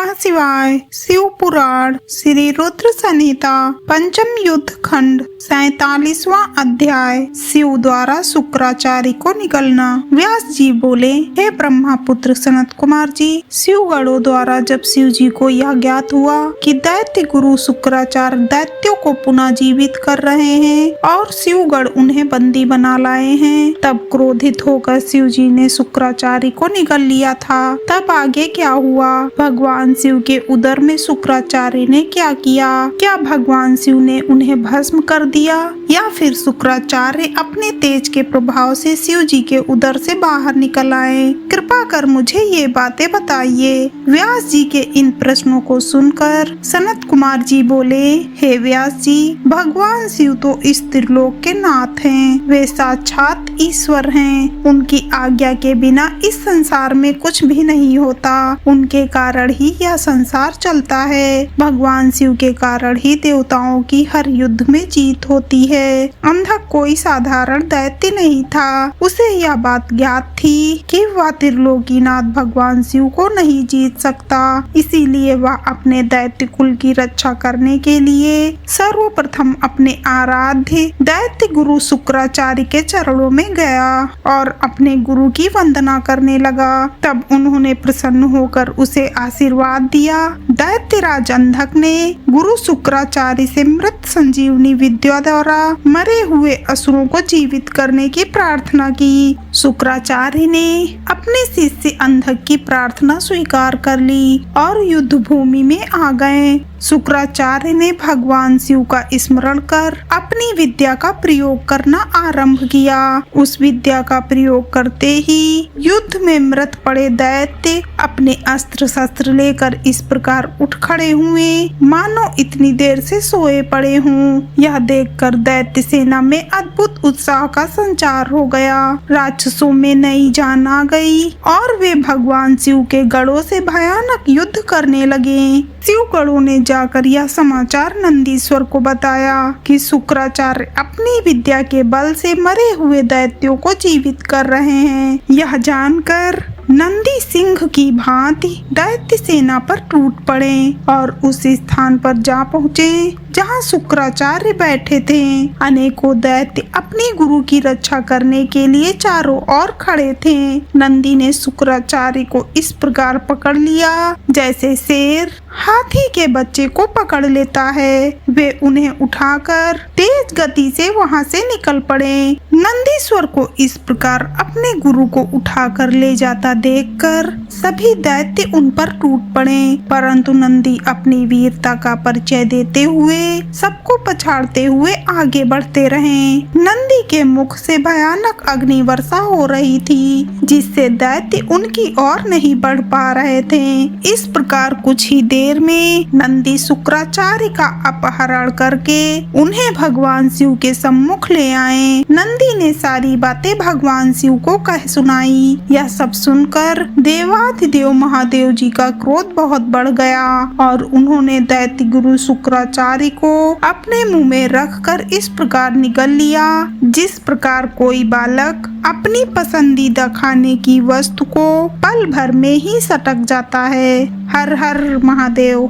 नमः शिवाय। शिव पुराण श्री रुद्र संहिता पंचम युद्ध खंड 47वां अध्याय। शिव द्वारा शुक्राचार्य को निगलना। व्यास जी बोले, हे ब्रह्मपुत्र सनत कुमार जी, शिव गणों द्वारा जब शिव जी को यह ज्ञात हुआ कि दैत्य गुरु शुक्राचार्य दैत्यों को पुनः जीवित कर रहे हैं और शिवगण उन्हें बंदी बना लाए हैं, तब क्रोधित होकर शिव जी ने शुक्राचार्य को निगल लिया था। तब आगे क्या हुआ? भगवान शिव के उदर में शुक्राचार्य ने क्या किया? क्या भगवान शिव ने उन्हें भस्म कर दिया या फिर शुक्राचार्य अपने तेज के प्रभाव से शिव जी के उदर से बाहर निकल आए? कृपा कर मुझे ये बातें बताइए। व्यास जी के इन प्रश्नों को सुनकर सनत कुमार जी बोले, हे व्यास जी, भगवान शिव तो इस त्रिलोक के नाथ हैं। वे साक्षात ईश्वर हैं। उनकी आज्ञा के बिना इस संसार में कुछ भी नहीं होता। उनके कारण ही यह संसार चलता है। भगवान शिव के कारण ही देवताओं की हर युद्ध में जीत होती है। अंधक कोई साधारण दैत्य नहीं था। उसे यह बात ज्ञात थी कि वह त्रिलोकीनाथ भगवान शिव को नहीं जीत सकता। इसीलिए वह अपने दैत्य कुल की रक्षा करने के लिए सर्वप्रथम अपने आराध्य दैत्य गुरु शुक्राचार्य के चरणों में गया और अपने गुरु की वंदना करने लगा। तब उन्होंने प्रसन्न होकर उसे आशीर्वाद दिया। दैत्यराज अंधक ने गुरु शुक्राचार्य से मृत संजीवनी विद्या द्वारा मरे हुए असुरों को जीवित करने की प्रार्थना की। शुक्राचार्य ने अपने शिष्य अंधक की प्रार्थना स्वीकार कर ली और युद्ध भूमि में आ गए। शुक्राचार्य ने भगवान शिव का स्मरण कर अपनी विद्या का प्रयोग करना आरंभ किया। उस विद्या का प्रयोग करते ही युद्ध में मृत पड़े दैत्य अपने अस्त्र शस्त्र लेकर इस प्रकार उठ खड़े हुए मानो इतनी देर से सोए पड़े हों। यह देखकर दैत्य सेना में अद्भुत उत्साह का संचार हो गया। राक्षसों में नई जान आ गई और वे भगवान शिव के गणों से भयानक युद्ध करने लगे। शिव गणों ने जाकर यह समाचार नंदीश्वर को बताया कि शुक्राचार्य अपनी विद्या के बल से मरे हुए दैत्यों को जीवित कर रहे हैं। यह जानकर नंदी सिंह की भांति दैत्य सेना पर टूट पड़े और उस स्थान पर जा पहुँचे जहाँ शुक्राचार्य बैठे थे। अनेकों दैत्य अपने गुरु की रक्षा करने के लिए चारों ओर खड़े थे। नंदी ने शुक्राचार्य को इस प्रकार पकड़ लिया जैसे शेर हाथी के बच्चे को पकड़ लेता है। वे उन्हें उठाकर तेज गति से वहां से निकल पड़े। नंदीश्वर को इस प्रकार अपने गुरु को उठाकर ले जाता देखकर सभी दैत्य उन पर टूट पड़े, परंतु नंदी अपनी वीरता का परिचय देते हुए सबको पछाड़ते हुए आगे बढ़ते रहे। नंदी के मुख से भयानक अग्नि वर्षा हो रही थी जिससे दैत्य उनकी ओर नहीं बढ़ पा रहे थे। इस प्रकार कुछ ही देर में नंदी शुक्राचार्य का अपहरण करके उन्हें भगवान शिव के सम्मुख ले आए। नंदी ने सारी बातें भगवान शिव को कह सुनाई। यह सब सुनकर देवाधिदेव महादेव जी का क्रोध बहुत बढ़ गया और उन्होंने दैत्य गुरु शुक्राचार्य को अपने मुंह में रखकर इस प्रकार निगल लिया जिस प्रकार कोई बालक अपनी पसंदीदा खाने की वस्तु को पल भर में ही सटक जाता है। हर हर महादेव।